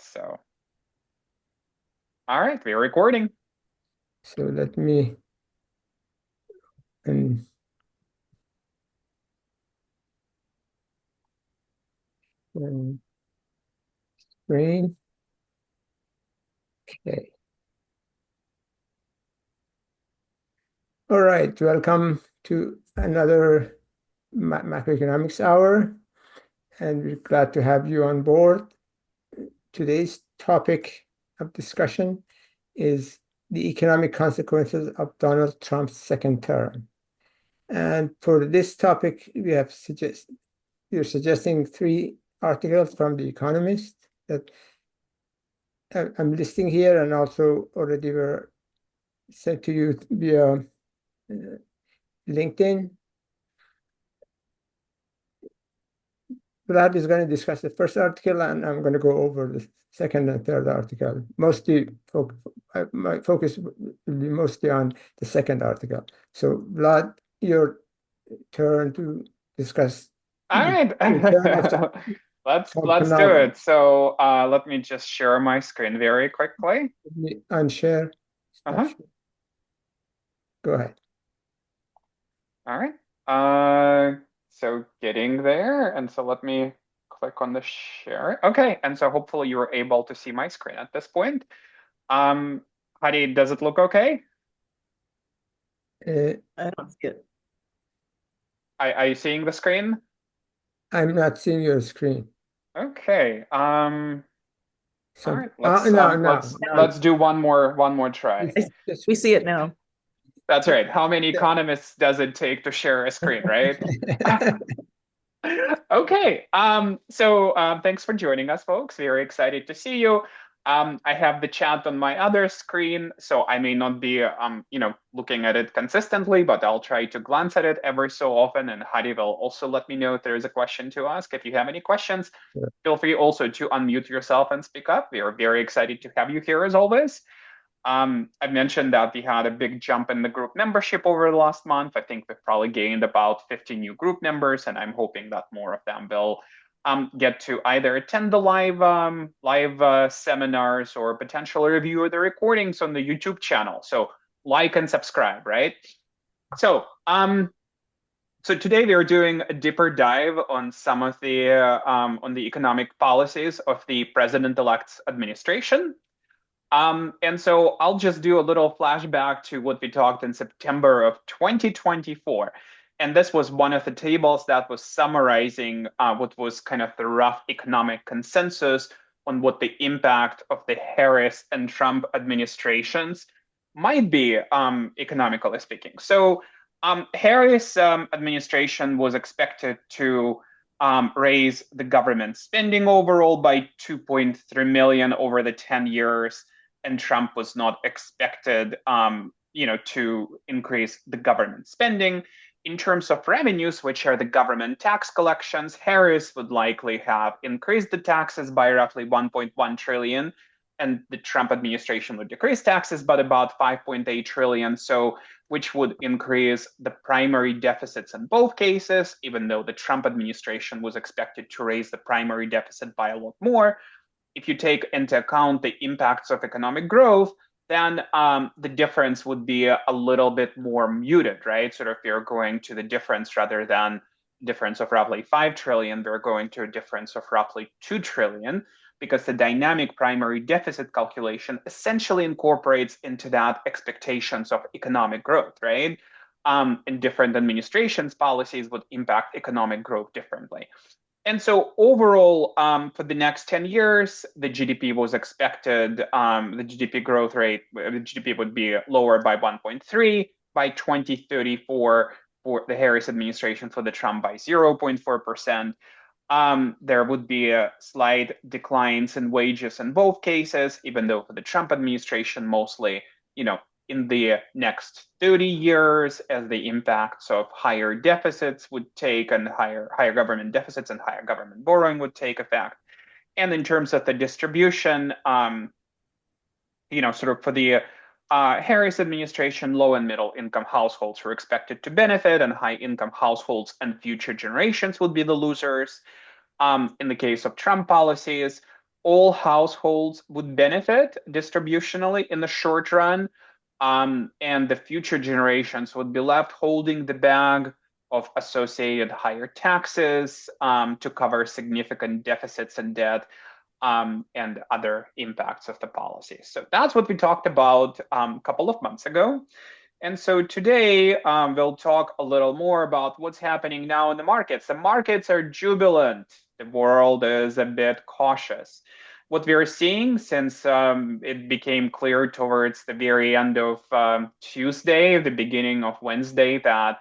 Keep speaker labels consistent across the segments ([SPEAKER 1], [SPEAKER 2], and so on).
[SPEAKER 1] So, all right, we're recording.
[SPEAKER 2] So let me and screen. Okay. All right. Welcome to another Macroeconomics Hour, and we're glad to have you on board. Today's topic of discussion is the economic consequences of Donald Trump's second term. And for this topic, we're suggesting three articles from The Economist that I'm listing here, and also already were sent to you via LinkedIn. Vlad is going to discuss the first article, and I'm going to go over the second and third article. My focus will be mostly on the second article. So, Vlad, your turn to discuss
[SPEAKER 1] All
[SPEAKER 2] the
[SPEAKER 1] right.
[SPEAKER 2] return of Trump
[SPEAKER 1] Let's do
[SPEAKER 2] now.
[SPEAKER 1] it. So, let me just share my screen very quickly.
[SPEAKER 2] Let me unshare. Stop
[SPEAKER 1] Uh-huh.
[SPEAKER 2] share. Go ahead.
[SPEAKER 1] All right. So getting there, and so let me click on the share. Okay, and so hopefully you were able to see my screen at this point. Um, Heidi, does it look okay?
[SPEAKER 2] Uh,
[SPEAKER 3] I don't see it.
[SPEAKER 1] Are you seeing the screen?
[SPEAKER 2] I'm not seeing your screen.
[SPEAKER 1] Okay. All
[SPEAKER 2] So,
[SPEAKER 1] right. Let's
[SPEAKER 2] no,
[SPEAKER 1] um
[SPEAKER 2] no,
[SPEAKER 1] let's
[SPEAKER 2] no.
[SPEAKER 1] let's do one more try.
[SPEAKER 3] We see it now.
[SPEAKER 1] That's right. How many economists does it take to share a screen, right? Okay. Thanks for joining us, folks. Very excited to see you. I have the chat on my other screen, so I may not be looking at it consistently, but I'll try to glance at it every so often. And Hadi will also let me know if there is a question to ask. If you have any questions, feel free also to unmute yourself and speak up. We are very excited to have you here as always. I mentioned that we had a big jump in the group membership over the last month. I think we've probably gained about 50 new group members, and I'm hoping that more of them will get to either attend the live seminars or potentially review the recordings on the YouTube channel. So like and subscribe, right? So so today we are doing a deeper dive on some of the on the economic policies of the president-elect's administration. And so I'll just do a little flashback to what we talked in September of 2024. And this was one of the tables that was summarizing what was kind of the rough economic consensus on what the impact of the Harris and Trump administrations might be, economically speaking. So Harris administration was expected to raise the government spending overall by 2.3 million over the 10 years, and Trump was not expected, to increase the government spending. In terms of revenues, which are the government tax collections, Harris would likely have increased the taxes by roughly 1.1 trillion, and the Trump administration would decrease taxes by about 5.8 trillion. So, which would increase the primary deficits in both cases, even though the Trump administration was expected to raise the primary deficit by a lot more. If you take into account the impacts of economic growth, then the difference would be a little bit more muted, right? Sort of you're going to the difference rather than difference of roughly 5 trillion, we're going to a difference of roughly 2 trillion, because the dynamic primary deficit calculation essentially incorporates into that expectations of economic growth, right? And different administrations' policies would impact economic growth differently. And so overall, for the next 10 years, the GDP was expected, the GDP growth rate, the GDP would be lower by 1.3 by 2034 for the Harris administration, for the Trump by 0.4%. There would be a slight declines in wages in both cases, even though for the Trump administration, mostly, in the next 30 years, as the impacts of higher deficits would take, and higher government deficits and higher government borrowing would take effect. And in terms of the distribution, sort of for the Harris administration, low and middle income households were expected to benefit, and high income households and future generations would be the losers. In the case of Trump policies, all households would benefit distributionally in the short run, and the future generations would be left holding the bag of associated higher taxes to cover significant deficits and debt and other impacts of the policy. So that's what we talked about a couple of months ago. And so today we'll talk a little more about what's happening now in the markets. The markets are jubilant. The world is a bit cautious. What we're seeing since it became clear towards the very end of Tuesday, the beginning of Wednesday, that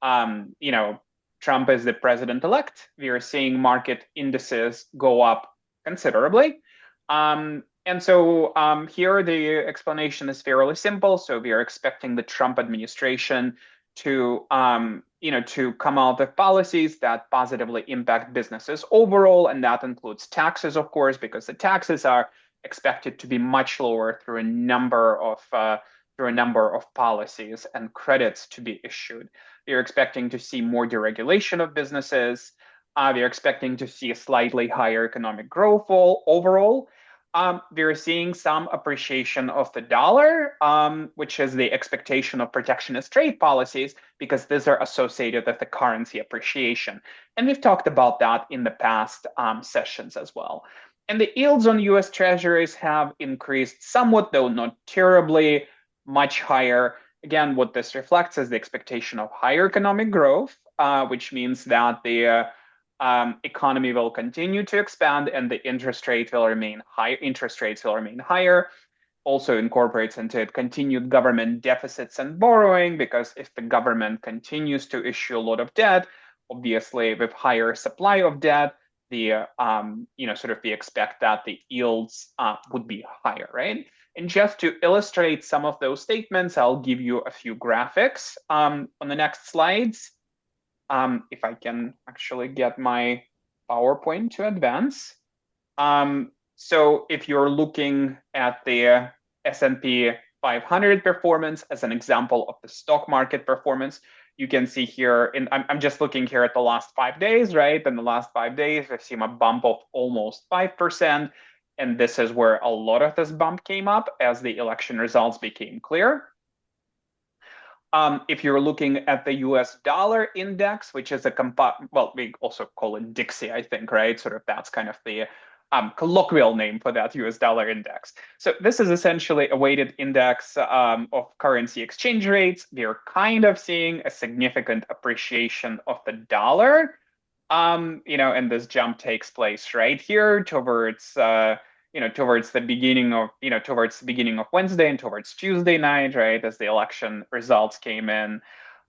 [SPEAKER 1] Trump is the president-elect, we are seeing market indices go up considerably. And so here the explanation is fairly simple. So we are expecting the Trump administration to come out with policies that positively impact businesses overall, and that includes taxes, of course, because the taxes are expected to be much lower through a number of policies and credits to be issued. We're expecting to see more deregulation of businesses. We're expecting to see a slightly higher economic growth overall. We're seeing some appreciation of the dollar, which is the expectation of protectionist trade policies, because these are associated with the currency appreciation. And we've talked about that in the past sessions as well. And the yields on US Treasuries have increased somewhat, though not terribly much higher. Again, what this reflects is the expectation of higher economic growth, which means that the economy will continue to expand and the interest rates will remain higher. Also incorporates into it continued government deficits and borrowing, because if the government continues to issue a lot of debt, obviously with higher supply of debt, we expect that the yields would be higher, right? And just to illustrate some of those statements, I'll give you a few graphics on the next slides. If I can actually get my PowerPoint to advance. So if you're looking at the S&P 500 performance as an example of the stock market performance, you can see here, and I'm just looking here at the last 5 days, right? In the last 5 days, we've seen a bump of almost 5%. And this is where a lot of this bump came up as the election results became clear. If you're looking at the US dollar index, which is we also call it Dixie, I think, right? Sort of that's kind of the colloquial name for that US dollar index. So this is essentially a weighted index of currency exchange rates. We're kind of seeing a significant appreciation of the dollar, and this jump takes place right here towards the beginning of Wednesday and towards Tuesday night, right, as the election results came in.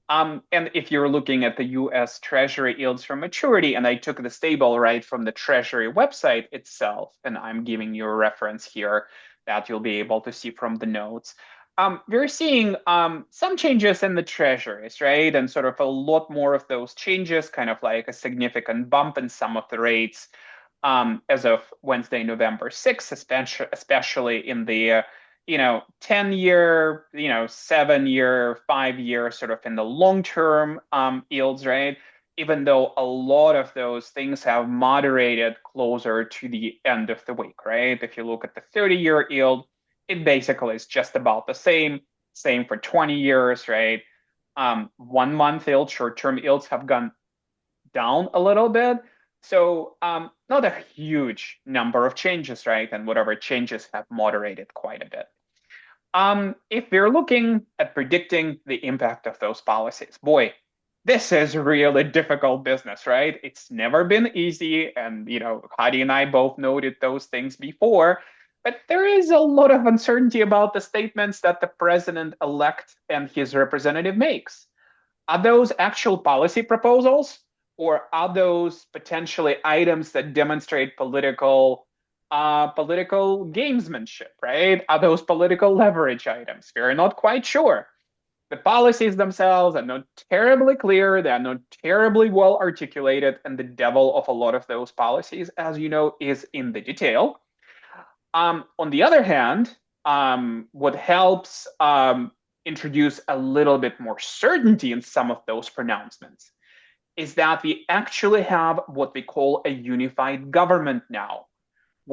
[SPEAKER 1] And if you're looking at the US Treasury yields from maturity, and I took this table right from the Treasury website itself, and I'm giving you a reference here that you'll be able to see from the notes. We're seeing some changes in the treasuries, right? And sort of a lot more of those changes, kind of like a significant bump in some of the rates as of Wednesday, November 6th, especially in the 10-year, 7-year, 5-year, sort of in the long-term yields, right? Even though a lot of those things have moderated closer to the end of the week, right? If you look at the 30-year yield, it basically is just about the same for 20 years, right? 1 month yield, short-term yields have gone down a little bit. So not a huge number of changes, right? And whatever changes have moderated quite a bit. If we're looking at predicting the impact of those policies, boy, this is really difficult business, right? It's never been easy. And, Hadi and I both noted those things before. But there is a lot of uncertainty about the statements that the president-elect and his representative makes. Are those actual policy proposals? Or are those potentially items that demonstrate political gamesmanship, right? Are those political leverage items? We're not quite sure. The policies themselves are not terribly clear. They are not terribly well articulated. And the devil of a lot of those policies, as you know, is in the detail. On the other hand, what helps introduce a little bit more certainty in some of those pronouncements is that we actually have what we call a unified government now,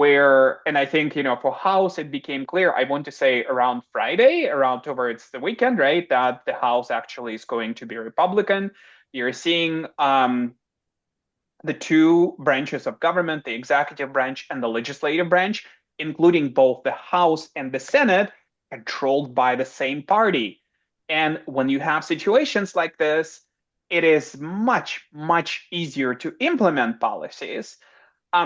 [SPEAKER 1] and I think, for House, it became clear, I want to say around Friday, around towards the weekend, right, that the House actually is going to be Republican. You're seeing the two branches of government, the executive branch and the legislative branch, including both the House and the Senate, controlled by the same party. And when you have situations like this, it is much, much easier to implement policies,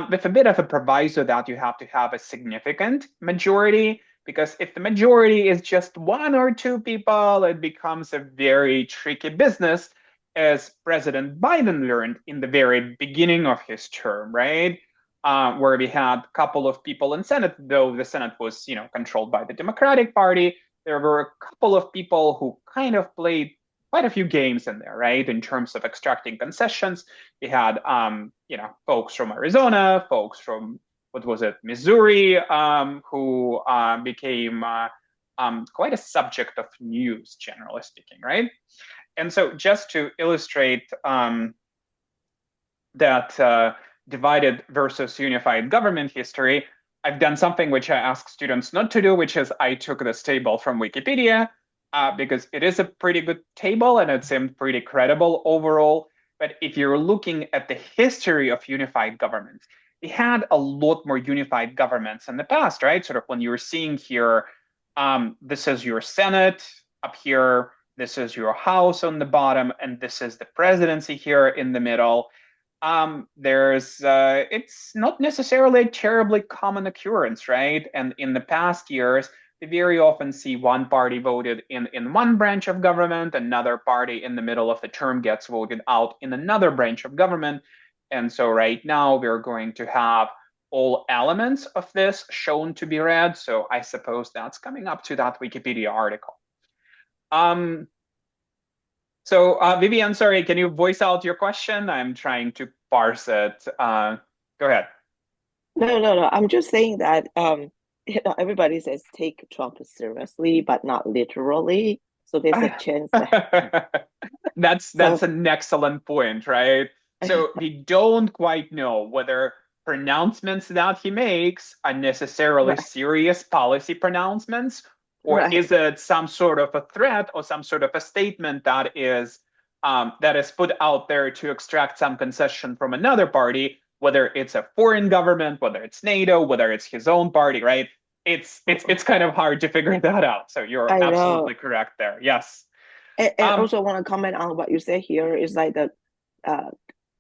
[SPEAKER 1] with a bit of a proviso that you have to have a significant majority, because if the majority is just one or two people, it becomes a very tricky business, as President Biden learned in the very beginning of his term, right? Where we had a couple of people in Senate, though the Senate was, controlled by the Democratic Party. There were a couple of people who kind of played quite a few games in there, right? In terms of extracting concessions. We had, folks from Arizona, folks from, what was it, Missouri, who became quite a subject of news, generally speaking, right? And so just to illustrate that divided versus unified government history, I've done something which I ask students not to do, which is I took this table from Wikipedia, because it is a pretty good table and it seemed pretty credible overall. But if you're looking at the history of unified governments, we had a lot more unified governments in the past, right? Sort of when you're seeing here, this is your Senate up here, this is your House on the bottom, and this is the presidency here in the middle. It's not necessarily a terribly common occurrence, right? And in the past years, we very often see one party voted in one branch of government, another party in the middle of the term gets voted out in another branch of government. And so right now we're going to have all elements of this shown to be read. So I suppose that's coming up to that Wikipedia article. So Vivian, sorry, can you voice out your question? I'm trying to parse it. Go ahead.
[SPEAKER 3] No. I'm just saying that everybody says take Trump seriously, but not literally. So there's a chance that
[SPEAKER 1] That's an excellent point, right? So we don't quite know whether pronouncements that he makes are necessarily
[SPEAKER 3] right,
[SPEAKER 1] serious policy pronouncements, or
[SPEAKER 3] right.
[SPEAKER 1] is it some sort of a threat or some sort of a statement that is put out there to extract some concession from another party, whether it's a foreign government, whether it's NATO, whether it's his own party, right? It's kind of hard to figure that out. So you're
[SPEAKER 3] I
[SPEAKER 1] absolutely
[SPEAKER 3] know.
[SPEAKER 1] correct there. Yes.
[SPEAKER 3] And
[SPEAKER 1] Um,
[SPEAKER 3] also want to comment on what you say here is like the uh,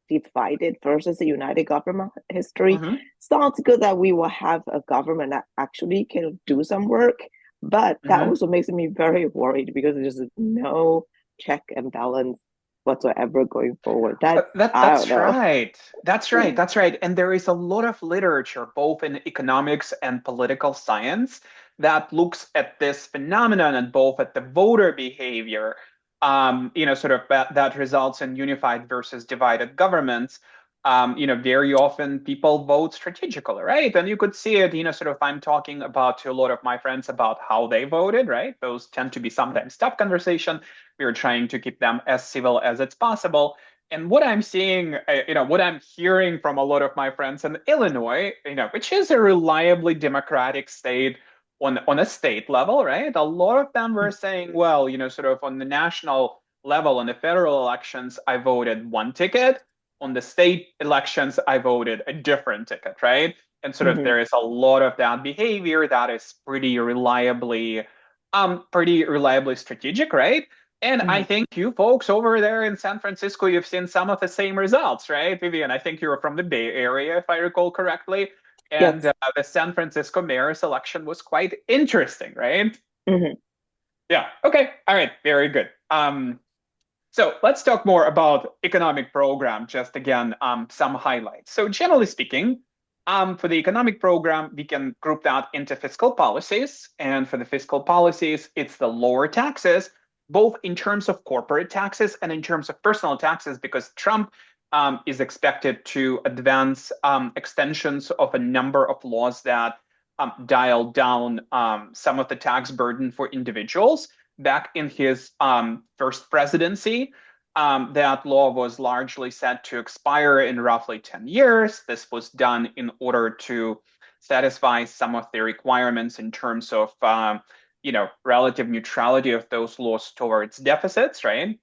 [SPEAKER 3] divided versus the united government history.
[SPEAKER 1] mhm,
[SPEAKER 3] Sounds good that we will have a government that actually can do some work, but that
[SPEAKER 1] mhm.
[SPEAKER 3] also makes me very worried because there's no check and balance whatsoever going forward. That's I don't
[SPEAKER 1] That's
[SPEAKER 3] know.
[SPEAKER 1] right. That's right. That's right. And there is a lot of literature, both in economics and political science, that looks at this phenomenon and both at the voter behavior, sort of that results in unified versus divided governments. Very often people vote strategically, right? And you could see it, sort of I'm talking about to a lot of my friends about how they voted, right? Those tend to be sometimes tough conversation. We're trying to keep them as civil as it's possible. And what I'm seeing, what I'm hearing from a lot of my friends in Illinois, which is a reliably democratic state on a state level, right? A lot of them were saying, well, sort of on the national level, on the federal elections, I voted one ticket. On the state elections, I voted a different ticket, right? And sort of
[SPEAKER 3] Mhm,
[SPEAKER 1] there is a lot of that behavior that is pretty reliably strategic, right? And I
[SPEAKER 3] mhm.
[SPEAKER 1] think you folks over there in San Francisco, you've seen some of the same results, right, Vivian? I think you're from the Bay Area, if I recall correctly. And
[SPEAKER 3] Yes.
[SPEAKER 1] the San Francisco mayor's election was quite interesting, right?
[SPEAKER 3] Mhm,
[SPEAKER 1] Yeah. Okay. All right. Very good. So let's talk more about economic program. Just again, some highlights. So generally speaking, for the economic program, we can group that into fiscal policies. And for the fiscal policies, it's the lower taxes, both in terms of corporate taxes and in terms of personal taxes, because Trump is expected to advance extensions of a number of laws that dial down some of the tax burden for individuals. Back in his first presidency, that law was largely set to expire in roughly 10 years. This was done in order to satisfies some of the requirements in terms of relative neutrality of those laws towards deficits, right?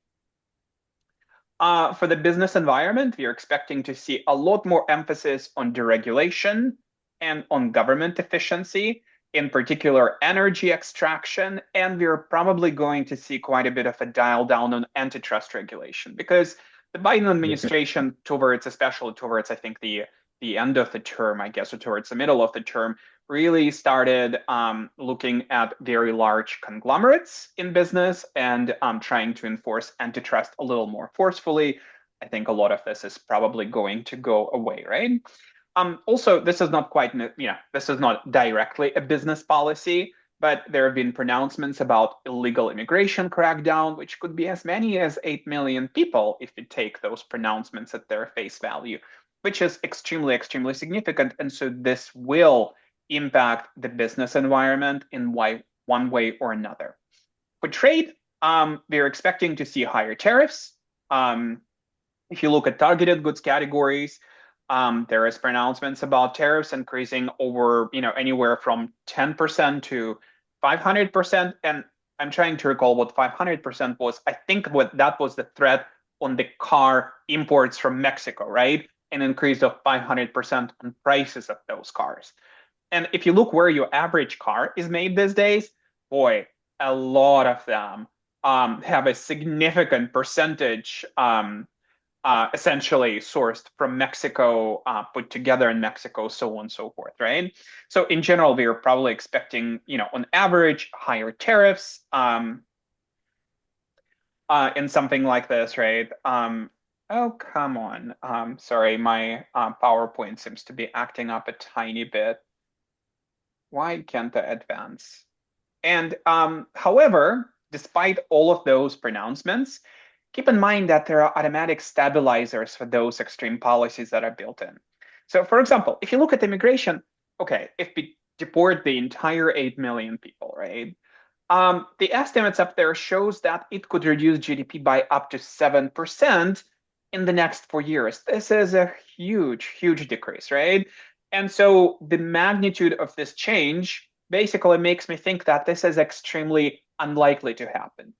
[SPEAKER 1] For the business environment, we are expecting to see a lot more emphasis on deregulation and on government efficiency, in particular energy extraction, and we're probably going to see quite a bit of a dial down on antitrust regulation because the Biden administration, especially towards I think the end of the term, I guess, or towards the middle of the term, really started looking at very large conglomerates in business and trying to enforce antitrust a little more forcefully. I think a lot of this is probably going to go away, right? Also, this is not quite, this is not directly a business policy, but there have been pronouncements about illegal immigration crackdown, which could be as many as 8 million people if you take those pronouncements at their face value, which is extremely, extremely significant. And so this will impact the business environment in one way or another. For trade, we're expecting to see higher tariffs. If you look at targeted goods categories, there is pronouncements about tariffs increasing over, anywhere from 10% to 500%. And I'm trying to recall what 500% was. I think that was the threat on the car imports from Mexico, right? An increase of 500% on prices of those cars. And if you look where your average car is made these days, boy, a lot of them have a significant percentage essentially sourced from Mexico, put together in Mexico, so on and so forth, right? So in general, we are probably expecting, on average, higher tariffs in something like this, right? Oh, come on. Sorry, my PowerPoint seems to be acting up a tiny bit. Why can't I advance? And however, despite all of those pronouncements, keep in mind that there are automatic stabilizers for those extreme policies that are built in. So for example, if you look at immigration, okay, if we deport the entire 8 million people, right? The estimates up there shows that it could reduce GDP by up to 7% in the next 4 years. This is a huge, huge decrease, right? And so the magnitude of this change basically makes me think that this is extremely unlikely to happen.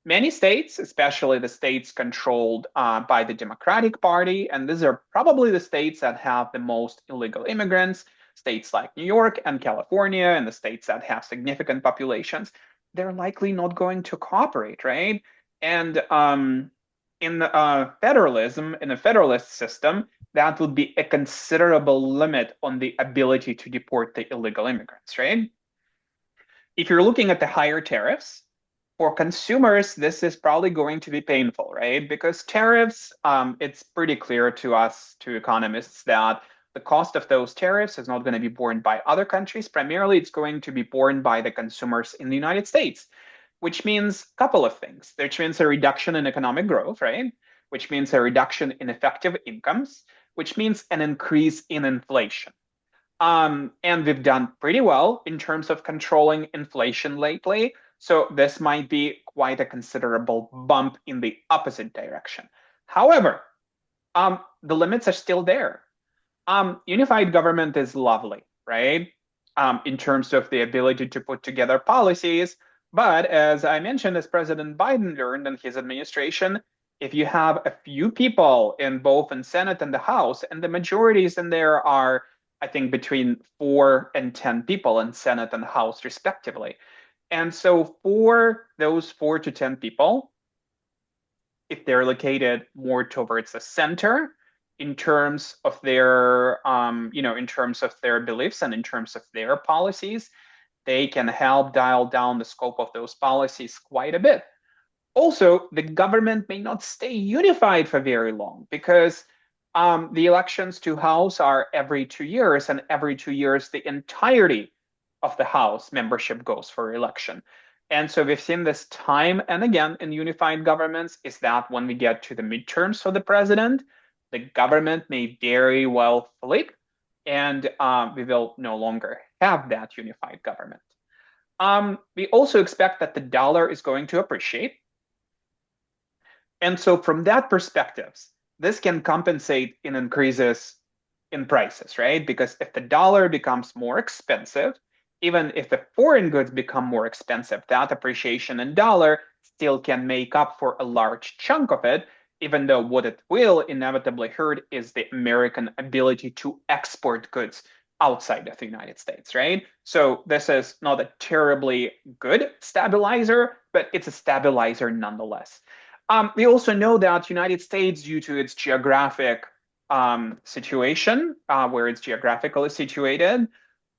[SPEAKER 1] Many states, especially the states controlled by the Democratic Party, and these are probably the states that have the most illegal immigrants, states like New York and California, and the states that have significant populations, they're likely not going to cooperate, right? And in federalism, in a federalist system, that would be a considerable limit on the ability to deport the illegal immigrants, right? If you're looking at the higher tariffs, for consumers, this is probably going to be painful, right? Because tariffs, it's pretty clear to us, to economists, that the cost of those tariffs is not going to be borne by other countries. Primarily, it's going to be borne by the consumers in the United States, which means a couple of things. Which means a reduction in economic growth, right? Which means a reduction in effective incomes, which means an increase in inflation. And we've done pretty well in terms of controlling inflation lately. So this might be quite a considerable bump in the opposite direction. However, the limits are still there. Unified government is lovely, right? In terms of the ability to put together policies. But as I mentioned, as President Biden learned in his administration, if you have a few people in both the Senate and the House, and the majorities in there are, I think, between 4 and 10 people in Senate and House, respectively. And so for those 4 to 10 people, if they're located more towards the center in terms of their, in terms of their beliefs and in terms of their policies, they can help dial down the scope of those policies quite a bit. Also, the government may not stay unified for very long because the elections to House are every 2 years, and every 2 years, the entirety of the House membership goes for election. And so we've seen this time and again in unified governments is that when we get to the midterms for the president, the government may very well flip and we will no longer have that unified government. We also expect that the dollar is going to appreciate. And so from that perspective, this can compensate in increases in prices, right? Because if the dollar becomes more expensive, even if the foreign goods become more expensive, that appreciation in dollar still can make up for a large chunk of it, even though what it will inevitably hurt is the American ability to export goods outside of the United States, right? So this is not a terribly good stabilizer, but it's a stabilizer nonetheless. We also know that United States, due to its geographic situation, where it's geographically situated,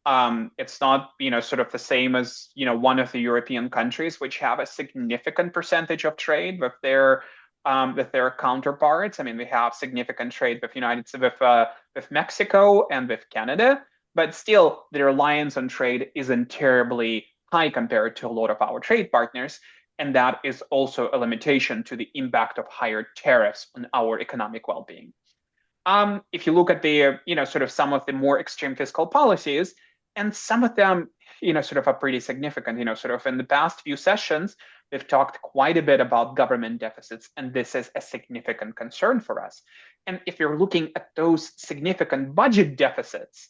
[SPEAKER 1] it's not, sort of the same as, one of the European countries, which have a significant percentage of trade with their counterparts. I mean, we have significant trade with Mexico and with Canada, but still, the reliance on trade isn't terribly high compared to a lot of our trade partners. And that is also a limitation to the impact of higher tariffs on our economic well-being. If you look at the, sort of some of the more extreme fiscal policies, and some of them, sort of are pretty significant, sort of in the past few sessions, we've talked quite a bit about government deficits, and this is a significant concern for us. And if you're looking at those significant budget deficits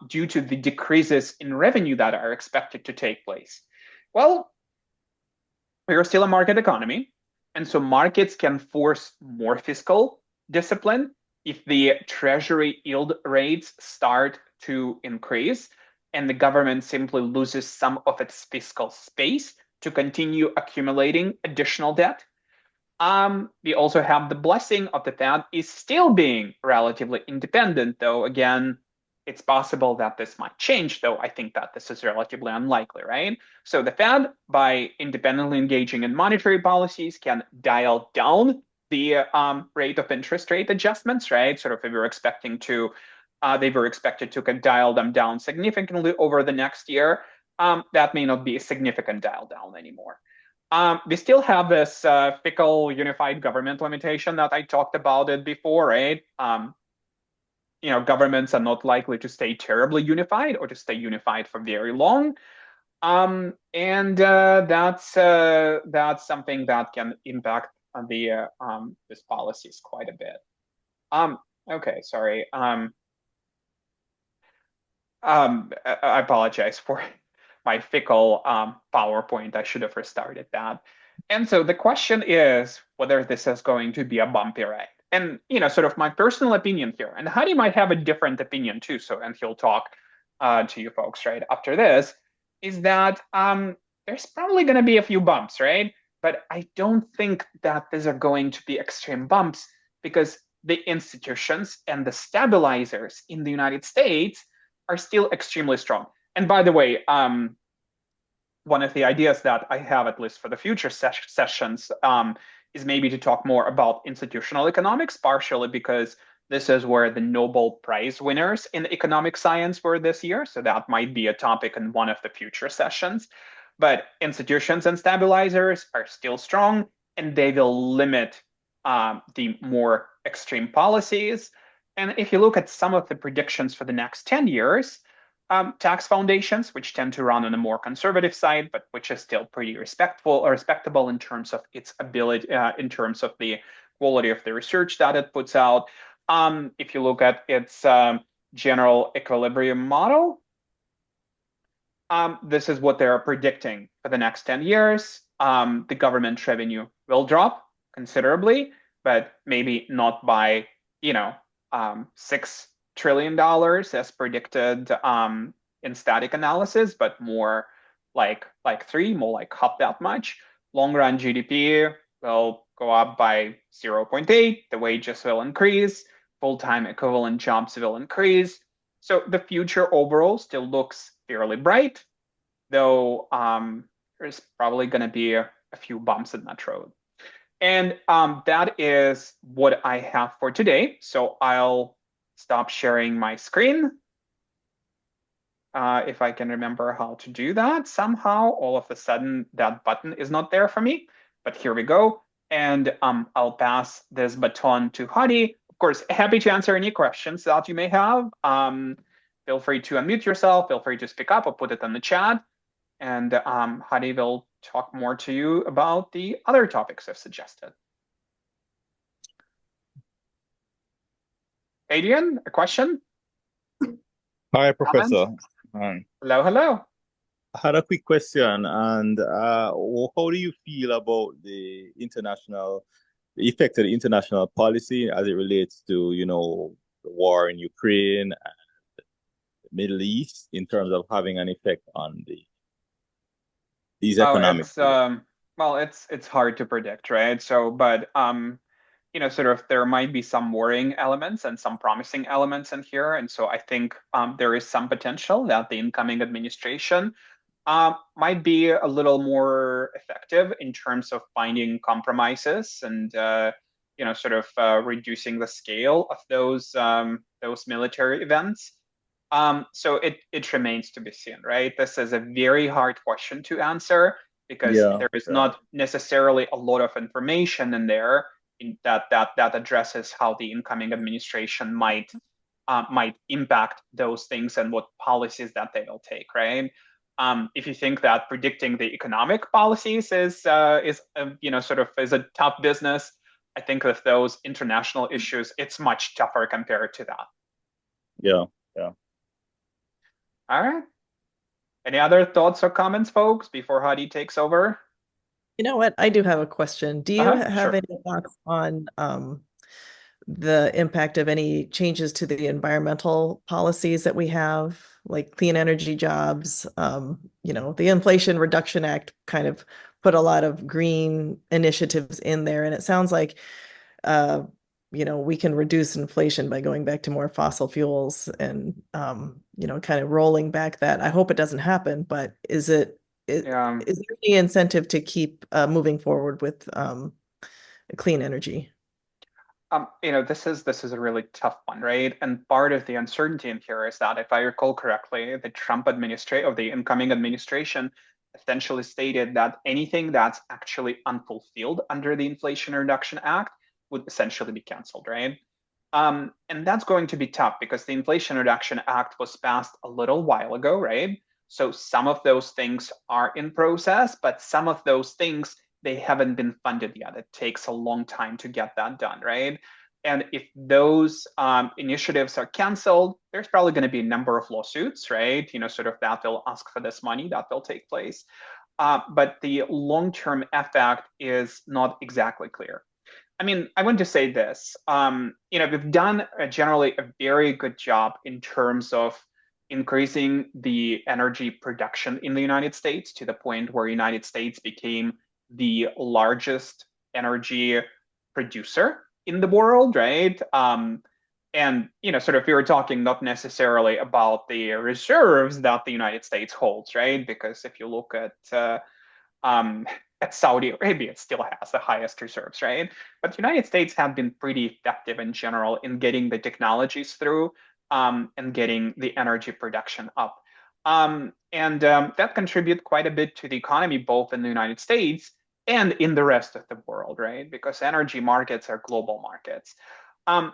[SPEAKER 1] due to the decreases in revenue that are expected to take place, well, we are still a market economy, and so markets can force more fiscal discipline if the treasury yield rates start to increase and the government simply loses some of its fiscal space to continue accumulating additional debt. We also have the blessing of the Fed is still being relatively independent, though again, it's possible that this might change, though I think that this is relatively unlikely, right? So the Fed, by independently engaging in monetary policies, can dial down the rate of interest rate adjustments, right? Sort of if they were expected to dial them down significantly over the next year. That may not be a significant dial down anymore. We still have this fickle unified government limitation that I talked about it before, right? Governments are not likely to stay terribly unified or to stay unified for very long. And that's something that can impact these policies quite a bit. Okay, sorry. I apologize for my fickle PowerPoint. I should have restarted that. And so the question is whether this is going to be a bumpy ride. And, sort of my personal opinion here, and Hadi might have a different opinion too, and he'll talk to you folks right after this, is that there's probably going to be a few bumps, right? But I don't think that these are going to be extreme bumps because the institutions and the stabilizers in the United States are still extremely strong. And by the way, one of the ideas that I have, at least for the future sessions, is maybe to talk more about institutional economics, partially because this is where the Nobel Prize winners in economic science were this year. So that might be a topic in one of the future sessions. But institutions and stabilizers are still strong, and they will limit the more extreme policies. And if you look at some of the predictions for the next 10 years, tax foundations, which tend to run on a more conservative side, but which is still pretty respectable in terms of its ability, in terms of the quality of the research that it puts out. If you look at its general equilibrium model, this is what they're predicting for the next 10 years. The government revenue will drop considerably, but maybe not by, $6 trillion as predicted in static analysis, but more like three, more like half that much. Long run GDP will go up by 0.8. The wages will increase. Full-time equivalent jobs will increase. So the future overall still looks fairly bright, though there's probably going to be a few bumps in that road. And that is what I have for today. So I'll stop sharing my screen. If I can remember how to do that somehow, all of a sudden that button is not there for me, but here we go. And I'll pass this baton to Hadi. Of course, happy to answer any questions that you may have. Feel free to unmute yourself, feel free to speak up or put it in the chat. And Hadi will talk more to you about the other topics I've suggested. Adrian, a question?
[SPEAKER 4] Hi,
[SPEAKER 1] Comments?
[SPEAKER 4] Professor. Um,
[SPEAKER 1] Hello, hello.
[SPEAKER 4] I had a quick question, and how do you feel about the effect of the international policy as it relates to, the war in Ukraine and the Middle East in terms of having an effect on these
[SPEAKER 1] Oh,
[SPEAKER 4] economic
[SPEAKER 1] it's
[SPEAKER 4] figures?
[SPEAKER 1] well, it's hard to predict, right? So, but sort of there might be some worrying elements and some promising elements in here, and so I think there is some potential that the incoming administration might be a little more effective in terms of finding compromises and sort of reducing the scale of those military events. So it remains to be seen, right? This is a very hard question to answer because
[SPEAKER 4] Yeah,
[SPEAKER 1] there is
[SPEAKER 4] yeah,
[SPEAKER 1] not necessarily a lot of information in there that addresses how the incoming administration might impact those things and what policies that they will take, right? If you think that predicting the economic policies is sort of is a tough business, I think with those international issues, it's much tougher compared to that.
[SPEAKER 4] yeah, yeah.
[SPEAKER 1] All right. Any other thoughts or comments, folks, before Hadi takes over?
[SPEAKER 5] You know what? I do have a question. Do you have
[SPEAKER 1] Sure.
[SPEAKER 5] any thoughts on the impact of any changes to the environmental policies that we have, like clean energy jobs? The Inflation Reduction Act kind of put a lot of green initiatives in there, and it sounds like uh, we can reduce inflation by going back to more fossil fuels and kind of rolling back that. I hope it doesn't happen, but is
[SPEAKER 1] Yeah.
[SPEAKER 5] there any incentive to keep moving forward with clean energy?
[SPEAKER 1] This is a really tough one, right? And part of the uncertainty in here is that, if I recall correctly, the Trump administration or the incoming administration essentially stated that anything that's actually unfulfilled under the Inflation Reduction Act would essentially be canceled, right? And that's going to be tough because the Inflation Reduction Act was passed a little while ago, right? So some of those things are in process, but some of those things they haven't been funded yet. It takes a long time to get that done, right? And if those initiatives are canceled, there's probably going to be a number of lawsuits, right? Sort of that will ask for this money that will take place. But the long-term effect is not exactly clear. I mean, I want to say this. We've done generally a very good job in terms of increasing the energy production in the United States to the point where the United States became the largest energy producer in the world, right? And sort of we were talking not necessarily about the reserves that the United States holds, right? Because if you look um, at Saudi Arabia, it still has the highest reserves, right? But the United States have been pretty effective in general in getting the technologies through and getting the energy production up. And that contribute quite a bit to the economy, both in the United States and in the rest of the world, right? Because energy markets are global markets.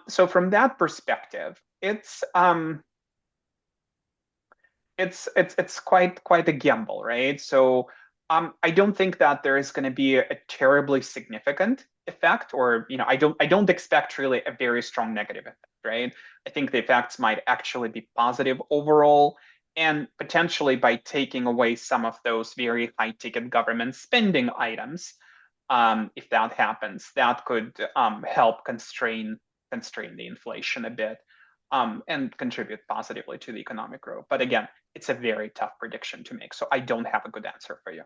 [SPEAKER 1] So from that perspective, it's quite a gamble, right? So I don't think that there is going to be a terribly significant effect, or I don't expect really a very strong negative effect, right? I think the effects might actually be positive overall, and potentially by taking away some of those very high ticket government spending items, if that happens, that could help constrain the inflation a bit and contribute positively to the economic growth. But again, it's a very tough prediction to make, so I don't have a good answer for you.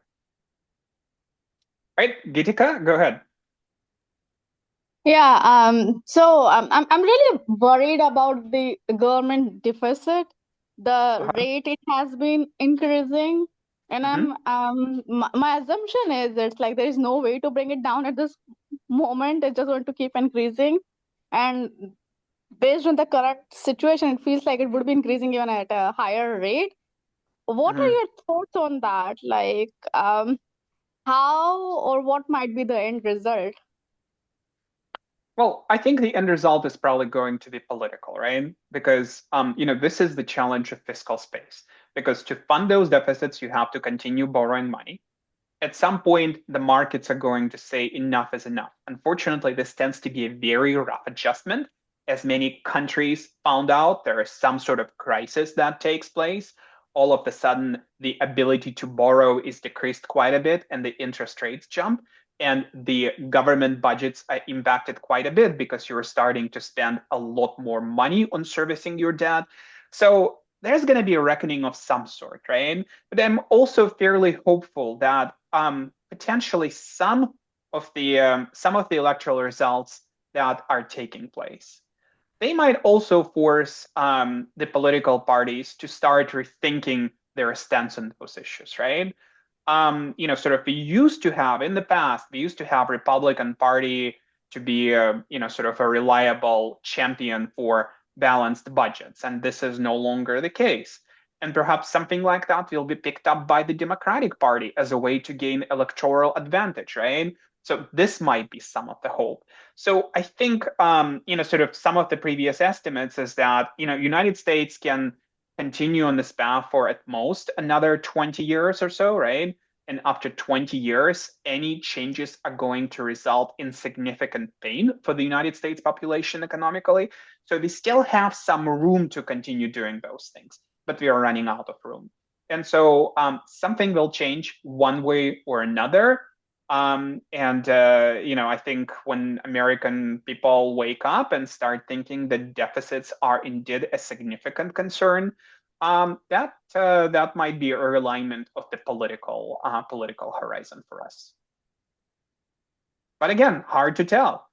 [SPEAKER 1] Right, Gitika, go ahead.
[SPEAKER 6] Yeah, so I'm really worried about the government deficit. The rate it has been increasing, and
[SPEAKER 1] Mhm.
[SPEAKER 6] my assumption is it's like there is no way to bring it down at this moment. It's just going to keep increasing, and based on the current situation, it feels like it would be increasing even at a higher rate. What are
[SPEAKER 1] Mhm.
[SPEAKER 6] your thoughts on that? Like, how or what might be the end result?
[SPEAKER 1] Well, I think the end result is probably going to be political, right? Because this is the challenge of fiscal space. Because to fund those deficits, you have to continue borrowing money. At some point, the markets are going to say enough is enough. Unfortunately, this tends to be a very rough adjustment, as many countries found out, there is some sort of crisis that takes place. All of a sudden, the ability to borrow is decreased quite a bit and the interest rates jump. And the government budgets are impacted quite a bit because you're starting to spend a lot more money on servicing your debt. So there's going to be a reckoning of some sort, right? But I'm also fairly hopeful that potentially some of the electoral results that are taking place, they might also force the political parties to start rethinking their stance on those issues, right? Sort of we used to have in the past, we used to have Republican Party to be sort of a reliable champion for balanced budgets, and this is no longer the case. And perhaps something like that will be picked up by the Democratic Party as a way to gain electoral advantage, right? So this might be some of the hope. So I think sort of some of the previous estimates is that United States can continue on this path for at most another 20 years or so, right? And after 20 years, any changes are going to result in significant pain for the United States population economically. So we still have some room to continue doing those things, but we are running out of room. And so something will change one way or another. I think when American people wake up and start thinking that deficits are indeed a significant concern, that might be a realignment of the political horizon for us. But again, hard to tell.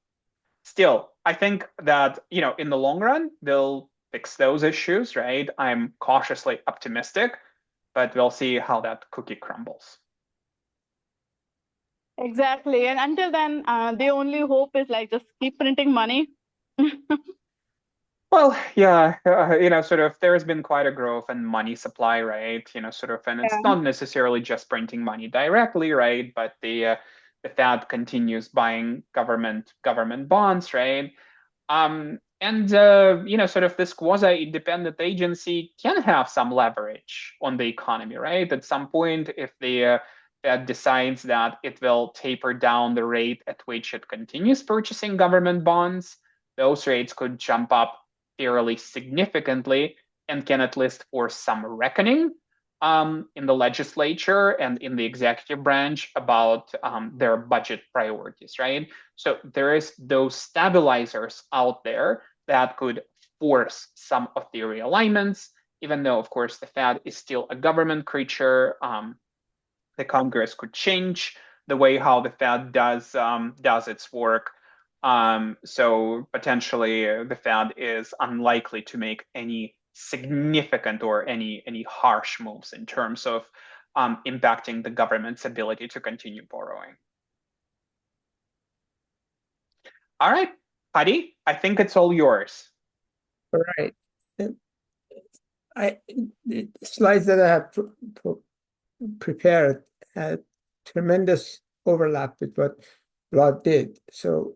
[SPEAKER 1] Still, I think that in the long run they'll fix those issues, right? I'm cautiously optimistic, but we'll see how that cookie crumbles.
[SPEAKER 6] Exactly. And until then, the only hope is like just keep printing money.
[SPEAKER 1] Well, yeah, sort of there's been quite a growth in money supply, right? Sort of, and it's not necessarily just printing money directly, right? But the Fed continues buying government bonds, right? Sort of this quasi-independent agency can have some leverage on the economy, right? At some point, if the Fed decides that it will taper down the rate at which it continues purchasing government bonds, those rates could jump up fairly significantly and can at least force some reckoning in the legislature and in the executive branch about their budget priorities, right? So there is those stabilizers out there that could force some of the realignments, even though, of course, the Fed is still a government creature. The Congress could change the way how the Fed does its work. So potentially the Fed is unlikely to make any significant or any harsh moves in terms of impacting the government's ability to continue borrowing. All right, Paddy, I think it's all yours.
[SPEAKER 2] All right. The slides that I have prepared had tremendous overlap with what Vlad did. So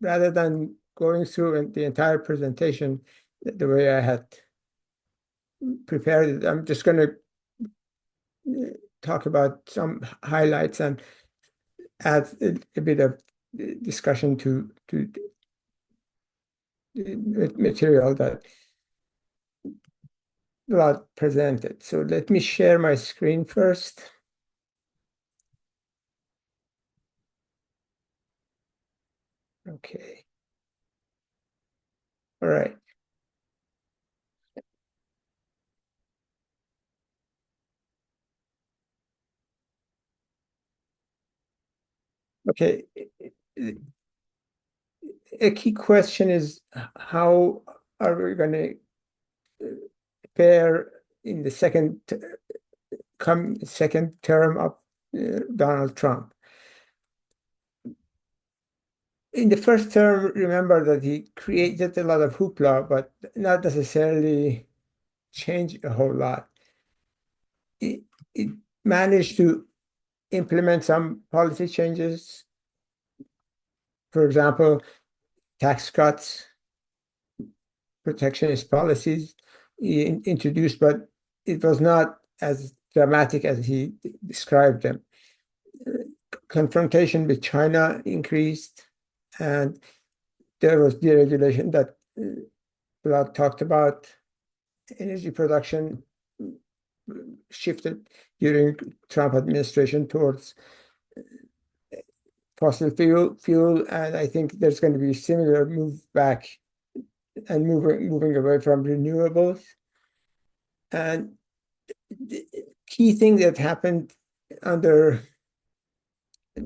[SPEAKER 2] rather than going through the entire presentation the way I had prepared it, I'm just going to talk about some highlights and add a bit of discussion to material that Vlad presented. So let me share my screen first. Okay. All right. Okay. A key question is how are we going to fare in the second term of Donald Trump? In the first term, remember that he created a lot of hoopla, but not necessarily changed a whole lot. It managed to implement some policy changes. For example, tax cuts, protectionist policies he introduced, but it was not as dramatic as he described them. Confrontation with China increased, and there was deregulation that Vlad talked about, energy production shifted during Trump administration towards fossil fuel, and I think there's going to be a similar move back and moving away from renewables. And the key thing that happened under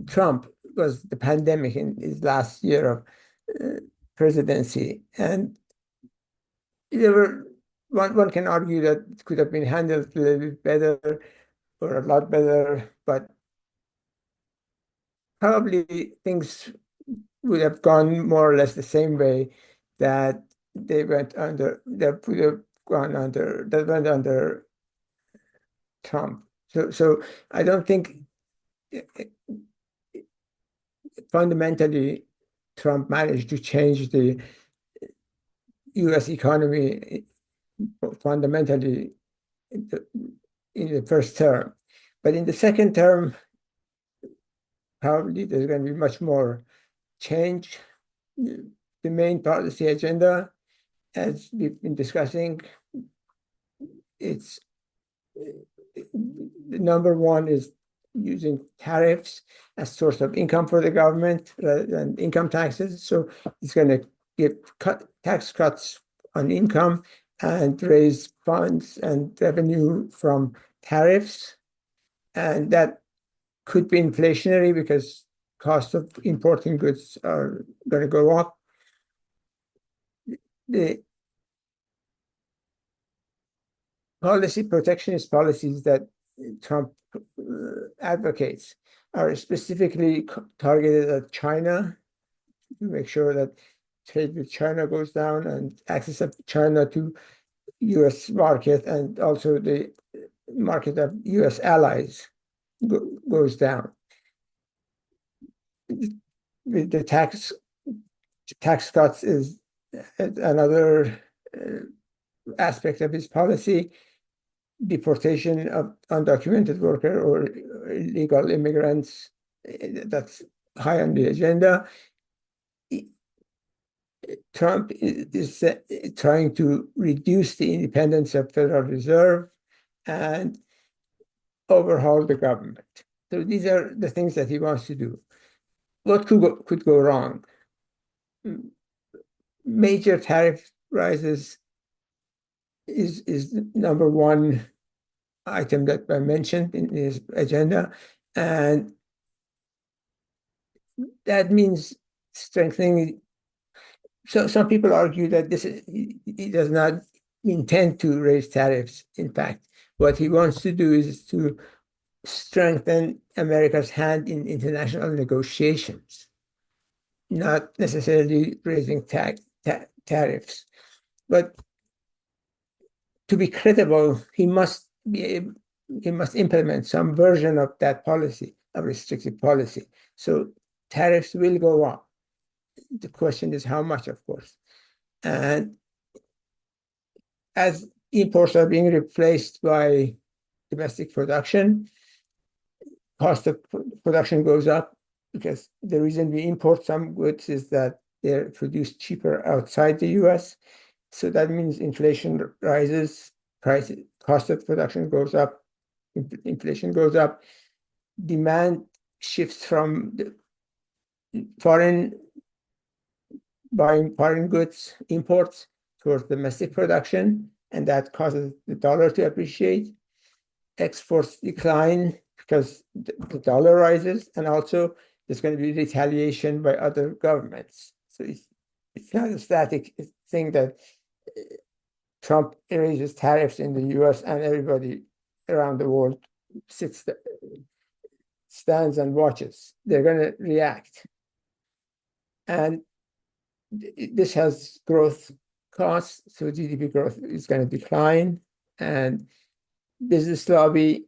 [SPEAKER 2] Trump was the pandemic in his last year of presidency, and there were one can argue that it could have been handled a little bit better or a lot better, but probably things would have gone more or less the same way that they went under, that would have gone under, that went under Trump. So I don't think fundamentally Trump managed to change the U.S. economy fundamentally in the first term. But in the second term, probably there's going to be much more change. The main policy agenda, as we've been discussing, it's number one is using tariffs as source of income for the government rather than income taxes. So it's going to give tax cuts on income and raise funds and revenue from tariffs. And that could be inflationary because cost of importing goods are going to go up. The protectionist policies that Trump advocates are specifically targeted at China to make sure that trade with China goes down and access of China to U.S. market and also the market of U.S. allies goes down. The tax cuts is another aspect of his policy. Deportation of undocumented worker or illegal immigrants, that's high on the agenda. Trump is trying to reduce the independence of Federal Reserve and overhaul the government. So these are the things that he wants to do. What could go wrong? Major tariff rises is number one item that I mentioned in his agenda, and that means strengthening. So some people argue that he does not intend to raise tariffs. In fact, what he wants to do is to strengthen America's hand in international negotiations, not necessarily raising tariffs. But to be credible, he must implement some version of that policy, a restrictive policy. So tariffs will go up. The question is how much, of course. And as imports are being replaced by domestic production, cost of production goes up because the reason we import some goods is that they're produced cheaper outside the US. So that means inflation rises, cost of production goes up, inflation goes up, demand shifts from the buying foreign goods, imports, towards domestic production, and that causes the dollar to appreciate. Exports decline because the dollar rises, and also there's going to be retaliation by other governments. So it's not a static thing that Trump raises tariffs in the US and everybody around the world stands and watches. They're going to react. And this has growth costs, so GDP growth is going to decline, and business lobby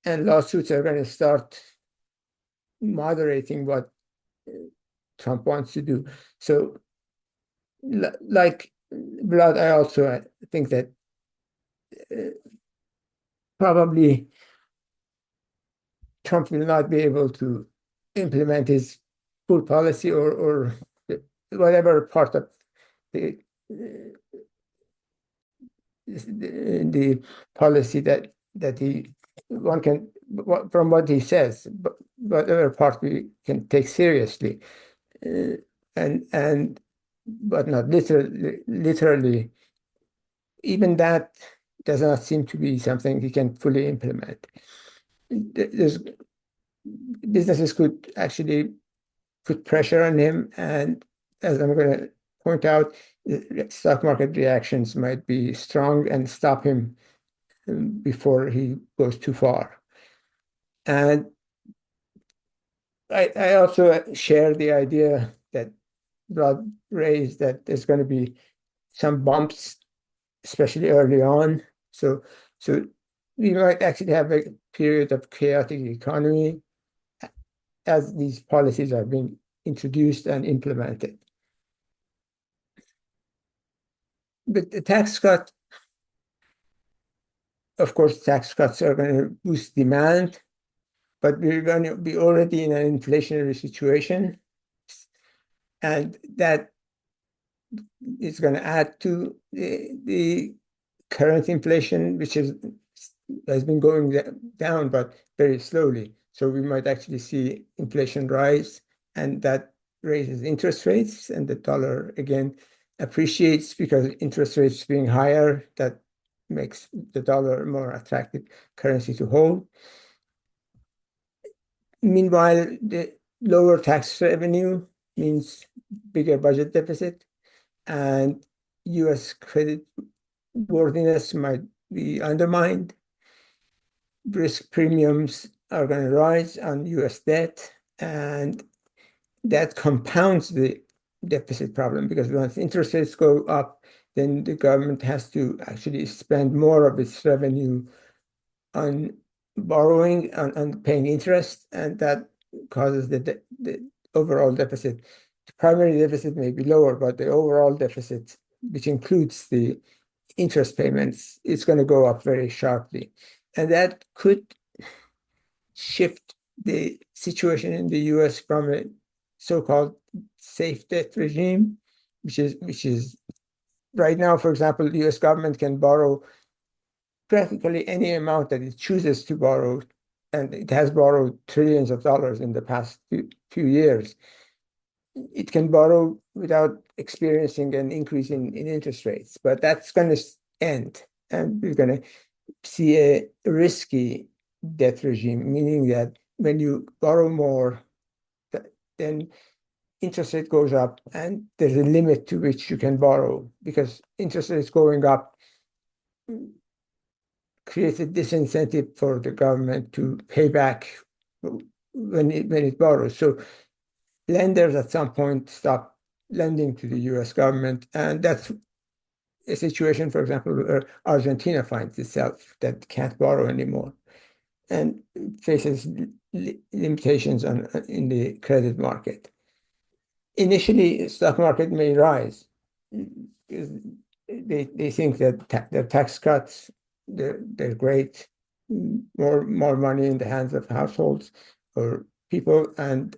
[SPEAKER 2] and lawsuits are going to start moderating what Trump wants to do. So, like Vlad, I also think that probably Trump will not be able to implement his full policy or whatever part of the the policy that one can, from what he says, but other part we can take seriously, and but not literally. Even that does not seem to be something he can fully implement. Businesses could actually put pressure on him, and as I'm going to point out, the stock market reactions might be strong and stop him before he goes too far. And I also share the idea that Rod raised, that there's going to be some bumps, especially early on. So we might actually have a period of chaotic economy as these policies are being introduced and implemented. But the tax cut, of course, tax cuts are going to boost demand, but we're going to be already in an inflationary situation, and that is going to add to the current inflation, which has been going down, but very slowly. So we might actually see inflation rise, and that raises interest rates, and the dollar again appreciates because interest rates being higher, that makes the dollar a more attractive currency to hold. Meanwhile, the lower tax revenue means bigger budget deficit, and U.S. credit worthiness might be undermined. Risk premiums are going to rise on U.S. debt, and that compounds the deficit problem, because once interest rates go up, then the government has to actually spend more of its revenue on borrowing, on paying interest, and that causes the overall deficit. The primary deficit may be lower, but the overall deficit, which includes the interest payments, is going to go up very sharply. And that could shift the situation in the US from a so-called safe debt regime, which is right now, for example, the US government can borrow practically any amount that it chooses to borrow, and it has borrowed trillions of dollars in the past few years. It can borrow without experiencing an increase in interest rates, but that's going to end, and we're going to see a risky debt regime, meaning that when you borrow more, then interest rate goes up, and there's a limit to which you can borrow, because interest rates going up creates a disincentive for the government to pay back when it borrows. So lenders at some point stop lending to the US government, and that's a situation, for example, where Argentina finds itself, that can't borrow anymore and faces limitations in the credit market. Initially, stock market may rise because they think that the tax cuts, they're great, more money in the hands of households or people, and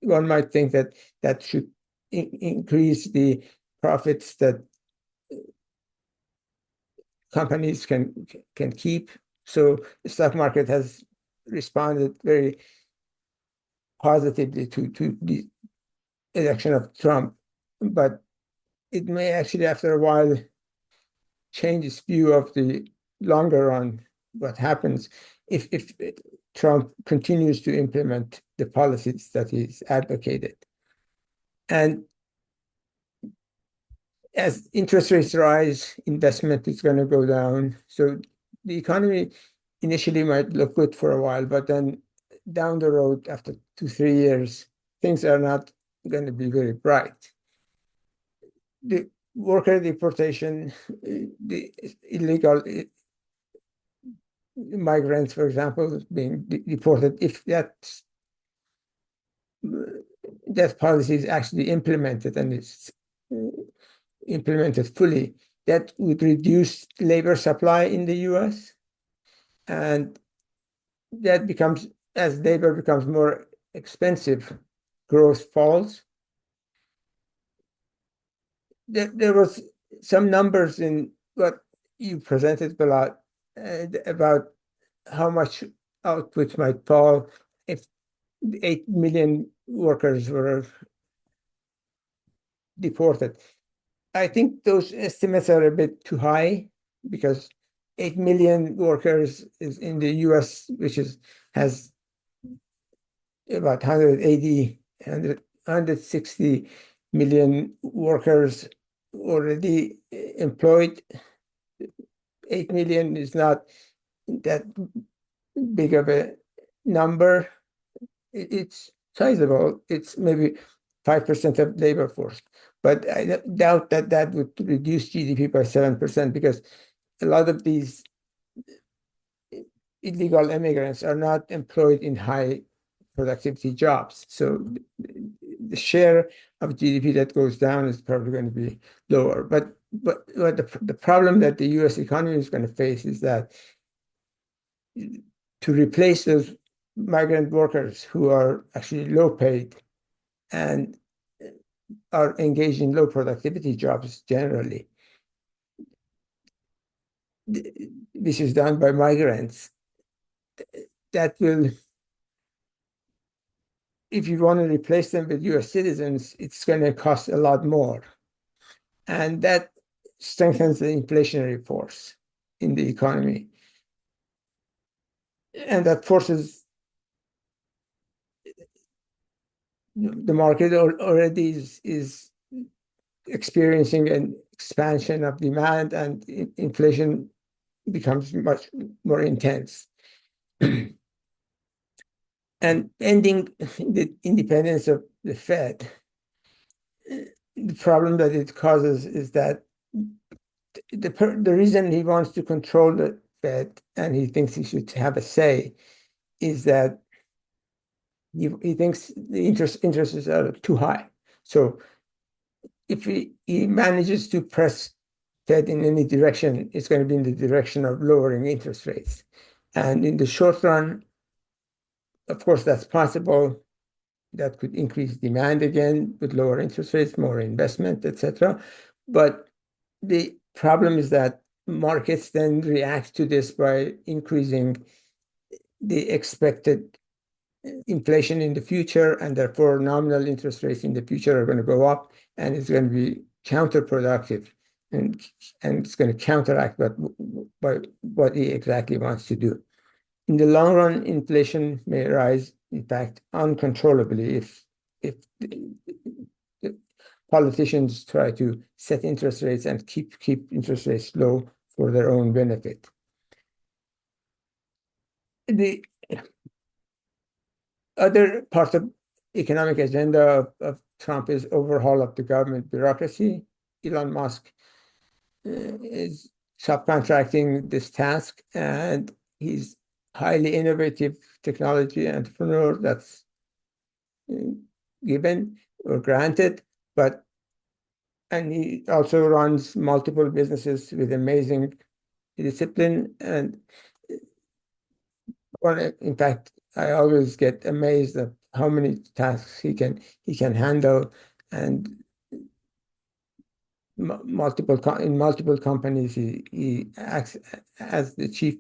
[SPEAKER 2] one might think that should increase the profits that companies can keep. So the stock market has responded very positively to the election of Trump, but it may actually, after a while, change its view of the longer run, what happens if Trump continues to implement the policies that he's advocated. And as interest rates rise, investment is going to go down. So the economy initially might look good for a while, but then down the road, after 2-3 years, things are not going to be very bright. The worker deportation, the illegal migrants, for example, being deported, if that policy is actually implemented and it's implemented fully, that would reduce labor supply in the US. And that becomes, as labor becomes more expensive, growth falls. there was some numbers in what you presented a lot about how much output might fall if 8 million workers were deported. I think those estimates are a bit too high because 8 million workers is in the US, which has about 160 million workers already employed. 8 million is not that big of a number. It's sizable. It's maybe 5% of labor force. But I doubt that that would reduce GDP by 7% because a lot of these illegal immigrants are not employed in high productivity jobs. So the share of GDP that goes down is probably going to be lower. But the problem that the US economy is going to face is that to replace those migrant workers who are actually low paid and are engaged in low productivity jobs generally, which is done by migrants, that will, if you want to replace them with US citizens, it's going to cost a lot more. And that strengthens the inflationary force in the economy. And that forces the market already is experiencing an expansion of demand, and inflation becomes much more intense. And ending the independence of the Fed, the problem that it causes is that the reason he wants to control the Fed and he thinks he should have a say is that he thinks the interests are too high. So if he manages to press Fed in any direction, it's going to be in the direction of lowering interest rates. And in the short run, of course, that's possible. That could increase demand again with lower interest rates, more investment, etc. But the problem is that markets then react to this by increasing the expected inflation in the future, and therefore nominal interest rates in the future are going to go up, and it's going to be counterproductive, and it's going to counteract what he exactly wants to do. In the long run, inflation may rise, in fact, uncontrollably if the politicians try to set interest rates and keep interest rates low for their own benefit. The other part of economic agenda of Trump is overhaul of the government bureaucracy. Elon Musk is subcontracting this task, and he's highly innovative technology entrepreneur that's given or granted, and he also runs multiple businesses with amazing discipline. And in fact, I always get amazed at how many tasks he can handle, and in multiple companies he acts as the chief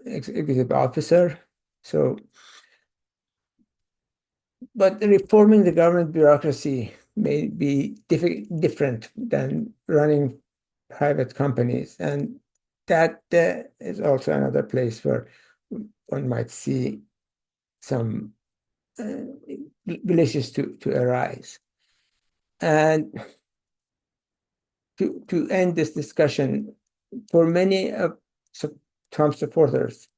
[SPEAKER 2] executive officer. So, but reforming the government bureaucracy may be different than running private companies, and that is also another place where one might see some glitches to arise. And to end this discussion, for many of Trump supporters,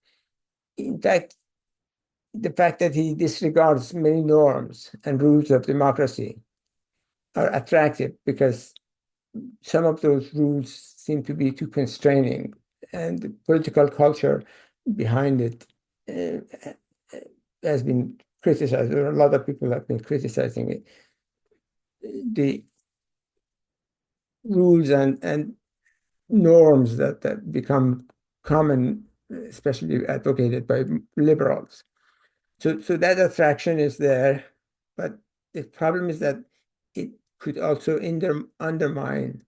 [SPEAKER 2] in fact, the fact that he disregards many norms and rules of democracy are attractive because some of those rules seem to be too constraining, and the political culture behind it has been criticized, or a lot of people have been criticizing it. The rules and norms that become common, especially advocated by liberals. So that attraction is there, but the problem is that it could also undermine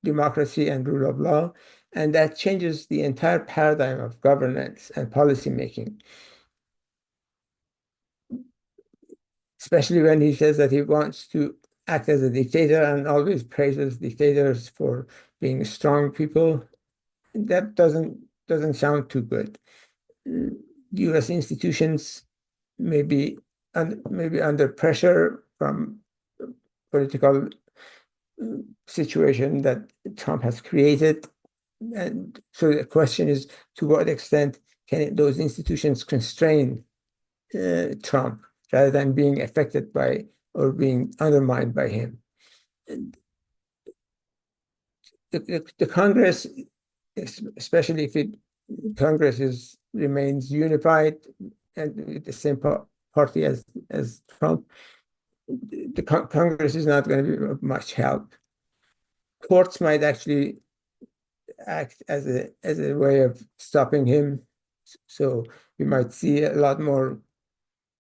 [SPEAKER 2] democracy and rule of law, and that changes the entire paradigm of governance and policymaking. Especially when he says that he wants to act as a dictator and always praises dictators for being strong people. That doesn't sound too good. U.S. institutions may be under pressure from political situation that Trump has created. And so the question is, to what extent can those institutions constrain Trump rather than being affected by or being undermined by him? The Congress, especially if Congress remains unified and with the same party as Trump, the Congress is not going to be of much help. Courts might actually act as a way of stopping him. So we might see a lot more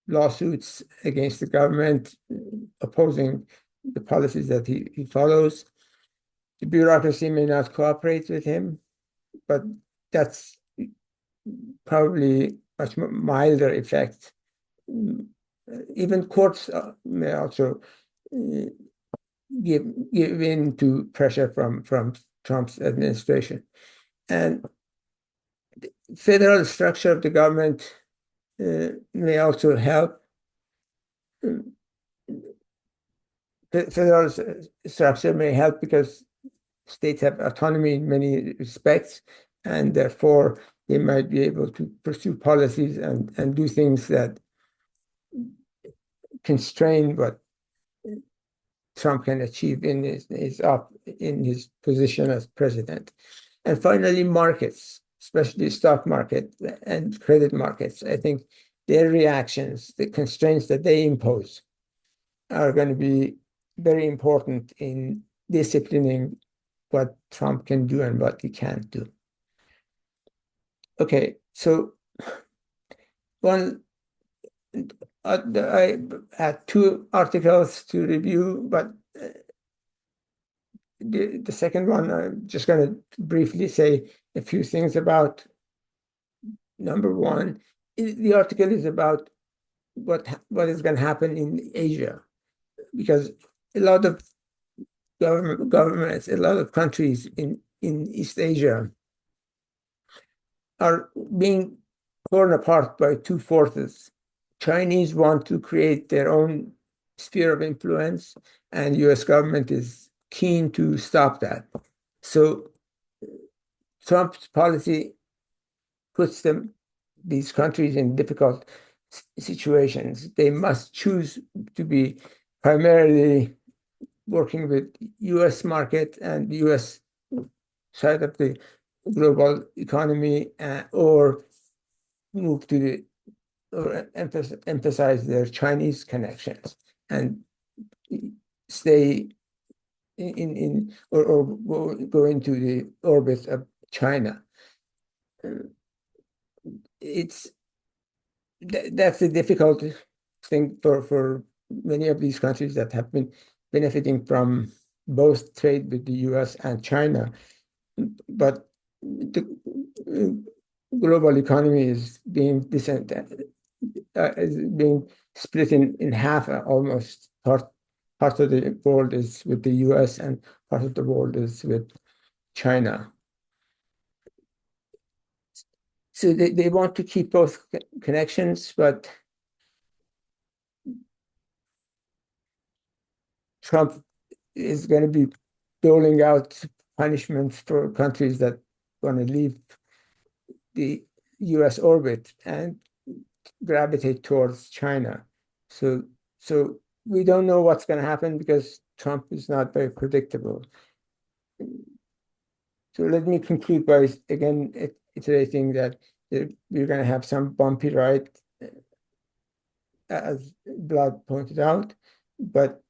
[SPEAKER 2] lawsuits against the government opposing the policies that he follows. The bureaucracy may not cooperate with him, but that's probably much milder effect. Even courts may also give in to pressure from Trump's administration. And the federal structure of the government may also help. The federal structure may help because states have autonomy in many respects, and therefore they might be able to pursue policies and do things that constrain what Trump can achieve in his position as president. And finally, markets, especially stock market and credit markets. I think their reactions, the constraints that they impose, are going to be very important in disciplining what Trump can do and what he can't do. Okay, so I had two articles to review, but the second one, I'm just going to briefly say a few things about. Number one, the article is about what is going to happen in Asia, because a lot of governments, a lot of countries in East Asia are being torn apart by two forces. Chinese want to create their own sphere of influence, and U.S. government is keen to stop that. So Trump's policy puts these countries in difficult situations. They must choose to be primarily working with U.S. market and U.S. side of the global economy, or move to or emphasize their Chinese connections and stay or go into the orbit of China. That's a difficult thing for many of these countries that have been benefiting from both trade with the U.S. and China. But the global economy is being split in half almost. Part of the world is with the U.S. and part of the world is with China. So they want to keep both connections, but Trump is going to be doling out punishments for countries that want to leave the U.S. orbit and gravitate towards China. So we don't know what's going to happen because Trump is not very predictable. So let me conclude by again iterating that we're going to have some bumpy ride, as Vlad pointed out, but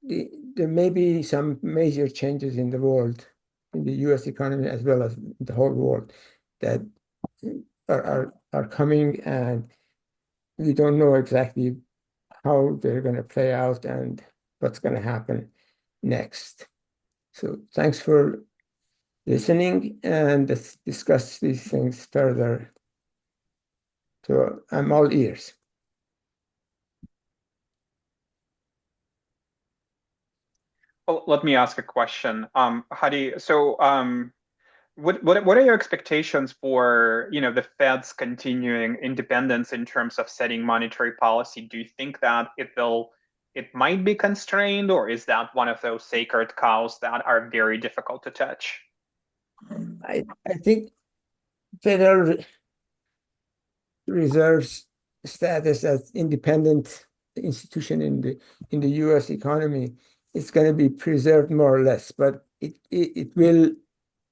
[SPEAKER 2] there may be some major changes in the world, in the U.S. economy as well as the whole world, that are coming, and we don't know exactly how they're going to play out, and what's going to happen next. So thanks for listening, and let's discuss these things further. So I'm all ears.
[SPEAKER 1] Well, let me ask a question. Hadi, what are your expectations for, the Fed's continuing independence in terms of setting monetary policy? Do you think that it might be constrained, or is that one of those sacred cows that are very difficult to touch?
[SPEAKER 2] I think Federal Reserve's status as independent institution in the U.S. economy is going to be preserved more or less, but it will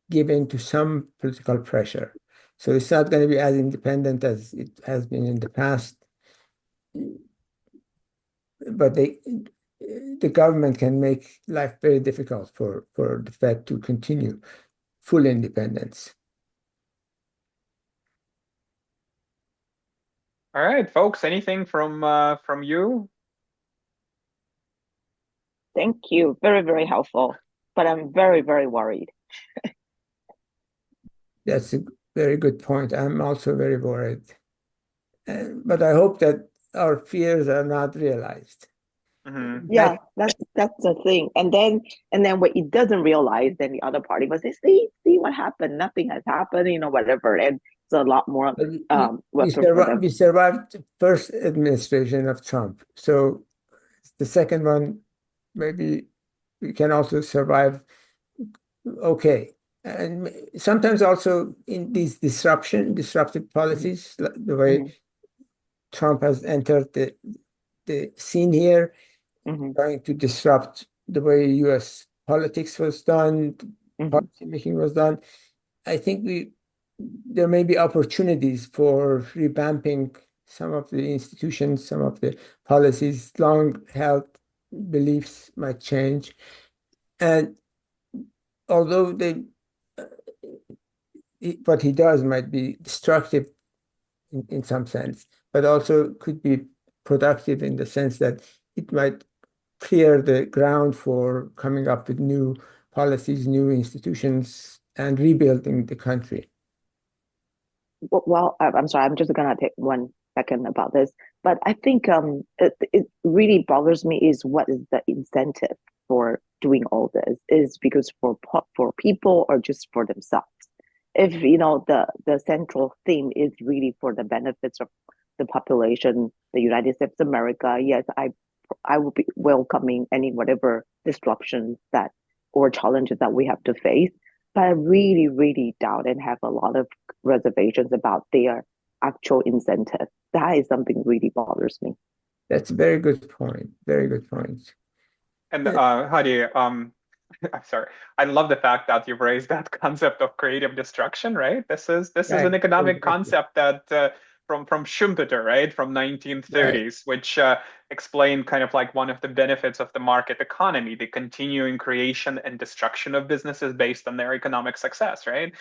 [SPEAKER 2] give in to some political pressure. So it's not going to be as independent as it has been in the past. But the government can make life very difficult for the Fed to continue full independence.
[SPEAKER 1] All right, folks, anything from you?
[SPEAKER 3] Thank you. Very, very helpful. But I'm very, very worried.
[SPEAKER 2] That's a very good point. I'm also very worried. But I hope that our fears are not realized.
[SPEAKER 1] Mm-hmm.
[SPEAKER 3] Yeah, that's the thing. And then when it doesn't realize, then the other party will say, see what happened. Nothing has happened, whatever. And it's a lot more weapon for them.
[SPEAKER 2] We survived the first administration of Trump. So the second one, maybe we can also survive okay. And sometimes also in these disruptive policies, the way Trump has entered the scene here, trying to disrupt the way U.S. politics was done, policy making was done. I think there may be opportunities for revamping some of the institutions, some of the policies, long-held beliefs might change. And although what he does might be destructive in some sense, but also could be productive in the sense that it might clear the ground for coming up with new policies, new institutions, and rebuilding the country.
[SPEAKER 3] Well, I'm sorry, I'm just gonna take 1 second about this. But I think it really bothers me is what is the incentive for doing all this? Is because for people or just for themselves? If the central theme is really for the benefits of the population, the United States of America, yes, I will be welcoming any whatever disruptions that or challenges that we have to face. But I really, really doubt and have a lot of reservations about their actual incentive. That is something really bothers me.
[SPEAKER 2] That's a very good point. Very good point.
[SPEAKER 1] And Hadi, I'm sorry. I love the fact that you've raised that concept of creative destruction, right? This is an economic concept that from Schumpeter, right, from 1930s, which explained kind of like one of the benefits of the market economy, the continuing creation and destruction of businesses based on their economic success, right?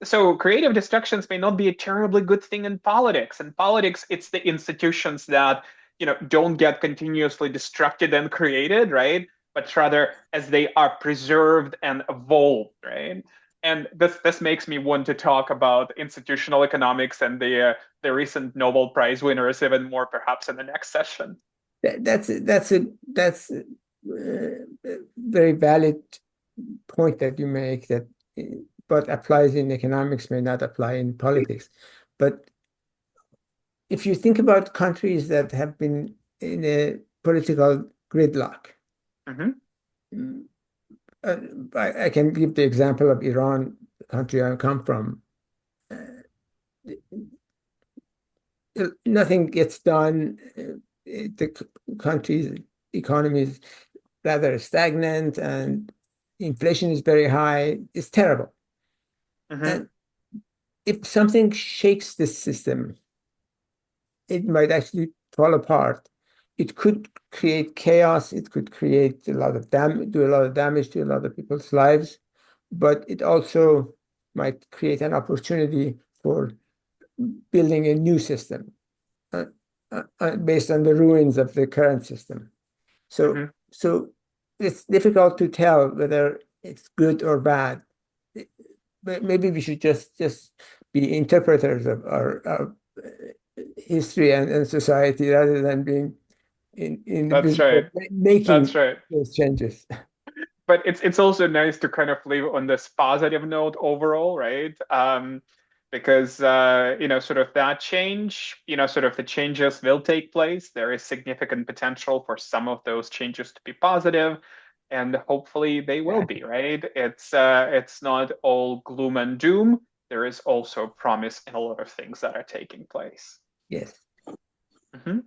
[SPEAKER 1] So creative destructions may not be a terribly good thing in politics. In politics, it's the institutions that don't get continuously destructed and created, right? But rather as they are preserved and evolved, right? And this makes me want to talk about institutional economics and the recent Nobel Prize winners even more, perhaps in the next session.
[SPEAKER 2] That's a very valid point that you make, that what applies in economics may not apply in politics. But if you think about countries that have been in a political gridlock, I can give the example of Iran, the country I come from. Nothing gets done. The country's economy is rather stagnant, and inflation is very high. It's terrible. And if something shakes this system, it might actually fall apart. It could create chaos. It could create a lot of do a lot of damage to a lot of people's lives, but it also might create an opportunity for building a new system based on the ruins of the current system. So So it's difficult to tell whether it's good or bad. But maybe we should just be interpreters of our history and society rather than being in the
[SPEAKER 1] That's
[SPEAKER 2] business of
[SPEAKER 1] right. That's
[SPEAKER 2] making
[SPEAKER 1] right.
[SPEAKER 2] those changes.
[SPEAKER 1] But it's also nice to kind of leave on this positive note overall, right? Because sort of that change, sort of the changes will take place. There is significant potential for some of those changes to be positive, and hopefully they will be, right? It's not all gloom and doom. There is also promise in a lot of things that are taking place.
[SPEAKER 2] Yes.
[SPEAKER 1] Mhm.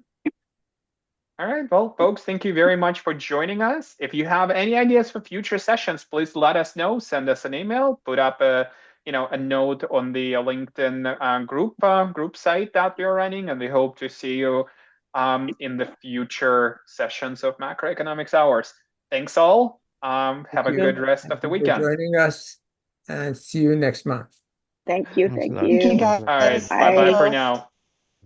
[SPEAKER 1] All right, well, folks, thank you very much for joining us. If you have any ideas for future sessions, please let us know. Send us an email. Put up a note on the LinkedIn group site that we're running, and we hope to see you in the future sessions of Macroeconomics Hours. Thanks all. Have a
[SPEAKER 2] you.
[SPEAKER 1] good rest of
[SPEAKER 2] Thank
[SPEAKER 1] the
[SPEAKER 2] you for
[SPEAKER 1] weekend.
[SPEAKER 2] joining us, and see you next month.
[SPEAKER 3] Thank you.
[SPEAKER 4] Thanks a
[SPEAKER 3] Thank
[SPEAKER 4] lot.
[SPEAKER 6] Thank you,
[SPEAKER 3] you.
[SPEAKER 4] Thanks a lot.
[SPEAKER 1] All right,
[SPEAKER 6] guys.
[SPEAKER 1] bye
[SPEAKER 3] Bye.
[SPEAKER 1] bye for
[SPEAKER 6] Uh,
[SPEAKER 1] now.